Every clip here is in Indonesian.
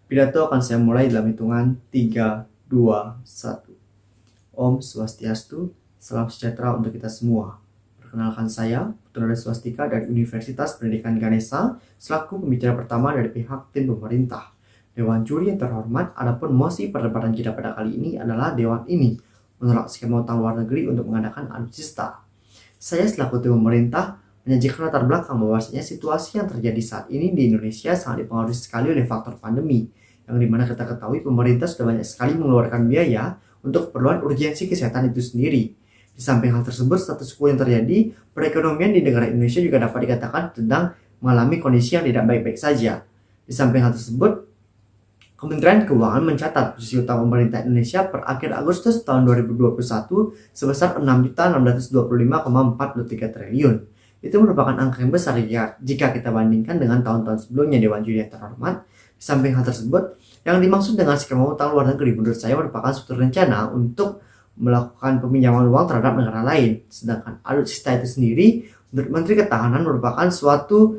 Pidato akan saya mulai dalam hitungan 3, 2, 1. Om Swastiastu, salam sejahtera untuk kita semua. Perkenalkan saya, Putra Swastika dari Universitas Pendidikan Ganesha, selaku pembicara pertama dari pihak tim pemerintah. Dewan Juri yang terhormat, adapun mosi perdebatan kita pada kali ini adalah Dewan ini menolak skema utang luar negeri untuk mengadakan alutsista. Saya selaku tim pemerintah menyajikan latar belakang bahwasanya situasi yang terjadi saat ini di Indonesia sangat dipengaruhi sekali oleh faktor pandemi, yang dimana kita ketahui pemerintah sudah banyak sekali mengeluarkan biaya untuk keperluan urgensi kesehatan itu sendiri. Di samping hal tersebut, status quo yang terjadi, perekonomian di negara Indonesia juga dapat dikatakan sedang mengalami kondisi yang tidak baik-baik saja. Di samping hal tersebut, Kementerian Keuangan mencatat posisi utang pemerintah Indonesia per akhir Agustus tahun 2021 sebesar 6.625,43 triliun. Itu merupakan angka yang besar jika kita bandingkan dengan tahun-tahun sebelumnya. Dewan Juri yang terhormat, di samping hal tersebut, yang dimaksud dengan skema utang luar negeri menurut saya merupakan suatu rencana untuk melakukan peminjaman uang terhadap negara lain. Sedangkan alutsista itu sendiri menurut Menteri Ketahanan merupakan suatu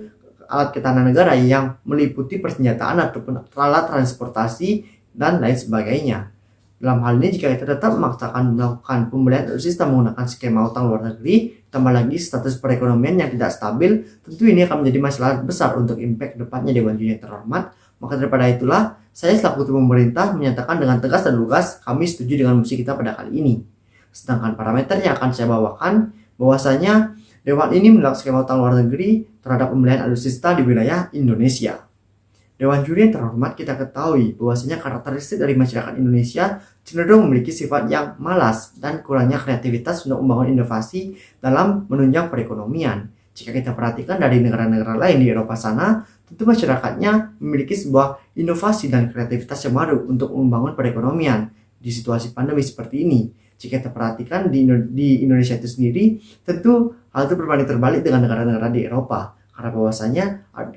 alat ketahanan negara yang meliputi persenjataan ataupun alat transportasi dan lain sebagainya. Dalam hal ini, jika kita tetap memaksakan melakukan pembelian alutsista menggunakan skema utang luar negeri, tambah lagi status perekonomian yang tidak stabil, tentu ini akan menjadi masalah besar untuk impact depannya Dewan Juri yang terhormat. Maka daripada itulah, saya selaku tim pemerintah menyatakan dengan tegas dan lugas kami setuju dengan mosi kita pada kali ini. Sedangkan parameter yang akan saya bawakan bahwasanya Dewan ini menolak skema utang luar negeri terhadap pembelian alutsista di wilayah Indonesia. Dewan Juri yang terhormat, kita ketahui bahwasanya karakteristik dari masyarakat Indonesia cenderung memiliki sifat yang malas dan kurangnya kreativitas untuk membangun inovasi dalam menunjang perekonomian. Jika kita perhatikan dari negara-negara lain di Eropa sana, tentu masyarakatnya memiliki sebuah inovasi dan kreativitas yang baru untuk membangun perekonomian di situasi pandemi seperti ini. Jika kita perhatikan di Indonesia itu sendiri, tentu hal itu berbanding terbalik dengan negara-negara di Eropa. Karena bahwasanya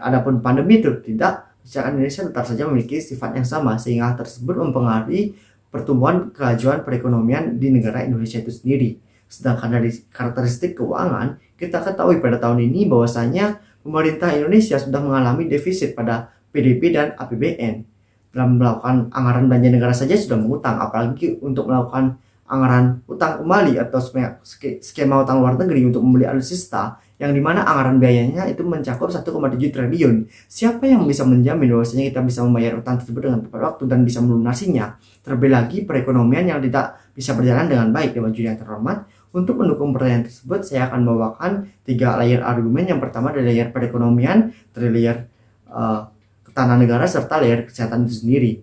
adapun pandemi itu tidak, masyarakat Indonesia tetap saja memiliki sifat yang sama, sehingga hal tersebut mempengaruhi pertumbuhan kemajuan perekonomian di negara Indonesia itu sendiri. Sedangkan dari karakteristik keuangan, kita ketahui pada tahun ini bahwasanya pemerintah Indonesia sudah mengalami defisit pada PDB dan APBN. Dalam melakukan anggaran belanja negara saja sudah mengutang, apalagi untuk melakukan anggaran utang kembali atau skema utang luar negeri untuk membeli alutsista, yang dimana anggaran biayanya itu mencakup 1,7 triliun. Siapa yang bisa menjamin bahwasanya kita bisa membayar utang tersebut dengan tepat waktu dan bisa melunasinya? Terlebih lagi perekonomian yang tidak bisa berjalan dengan baik. Dewan Juri yang terhormat, untuk mendukung pertanyaan tersebut saya akan membawakan 3 layer argumen. Yang pertama dari layer perekonomian, dari layer ketahanan negara, serta layer kesehatan itu sendiri.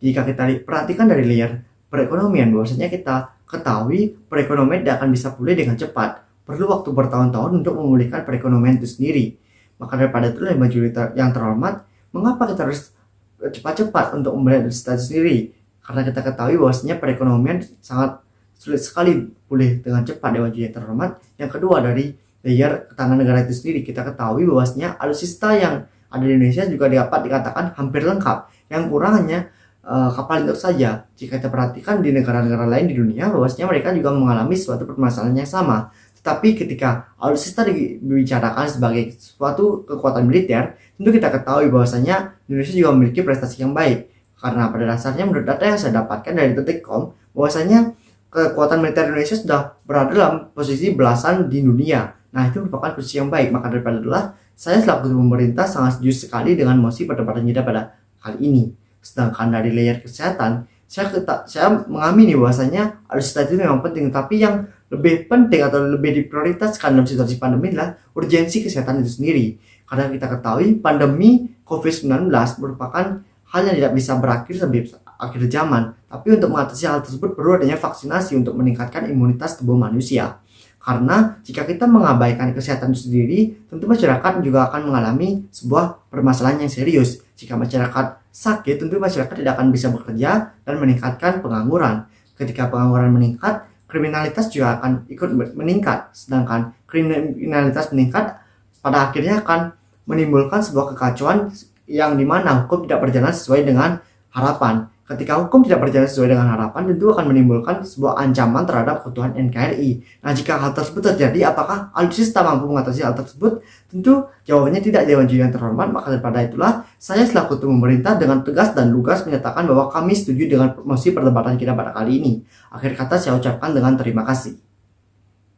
Jika kita perhatikan dari layer perekonomian, bahwasanya kita ketahui perekonomian tidak akan bisa pulih dengan cepat. Perlu waktu bertahun-tahun untuk memulihkan perekonomian itu sendiri. Maka daripada itu, Dewan Juri yang terhormat, mengapa kita harus cepat-cepat untuk membeli alutsista sendiri? Karena kita ketahui bahwasanya perekonomian sangat sulit sekali pulih dengan cepat, Dewan Juri yang terhormat. Yang kedua, dari layer ketahanan negara itu sendiri, kita ketahui bahwasanya alutsista yang ada di Indonesia juga dapat dikatakan hampir lengkap. Yang kurang hanya kapal induk saja. Jika kita perhatikan di negara-negara lain di dunia, bahwasanya mereka juga mengalami suatu permasalahan yang sama. Tetapi ketika alutsista dibicarakan sebagai suatu kekuatan militer, tentu kita ketahui bahwasanya Indonesia juga memiliki prestasi yang baik. Karena pada dasarnya menurut data yang saya dapatkan dari Detikcom, bahwasanya kekuatan militer Indonesia sudah berada dalam posisi belasan di dunia. Nah, itu merupakan posisi yang baik. Maka daripada itulah, saya selaku pemerintah sangat setuju sekali dengan mosi perdebatan kita pada kali ini. Sedangkan dari layer kesehatan, saya mengamini bahwasanya alutsista itu memang penting, tapi yang lebih penting atau lebih diprioritaskan dalam situasi pandemi adalah urgensi kesehatan itu sendiri. Karena kita ketahui pandemi COVID-19 merupakan hal yang tidak bisa berakhir sampai akhir zaman. Tapi untuk mengatasi hal tersebut perlu adanya vaksinasi untuk meningkatkan imunitas tubuh manusia. Karena jika kita mengabaikan kesehatan itu sendiri, tentu masyarakat juga akan mengalami sebuah permasalahan yang serius. Jika masyarakat sakit, tentu masyarakat tidak akan bisa bekerja dan meningkatkan pengangguran. Ketika pengangguran meningkat, kriminalitas juga akan ikut meningkat. Sedangkan kriminalitas meningkat pada akhirnya akan menimbulkan sebuah kekacauan yang dimana hukum tidak berjalan sesuai dengan harapan. Ketika hukum tidak berjalan sesuai dengan harapan, tentu akan menimbulkan sebuah ancaman terhadap keutuhan NKRI. Nah, jika hal tersebut terjadi, apakah alutsista mampu mengatasi hal tersebut? Tentu jawabannya tidak, Dewan Juri yang terhormat. Maka daripada itulah, saya selaku ketua pemerintah dengan tegas dan lugas menyatakan bahwa kami setuju dengan mosi perdebatan kita pada kali ini. Akhir kata saya ucapkan dengan terima kasih.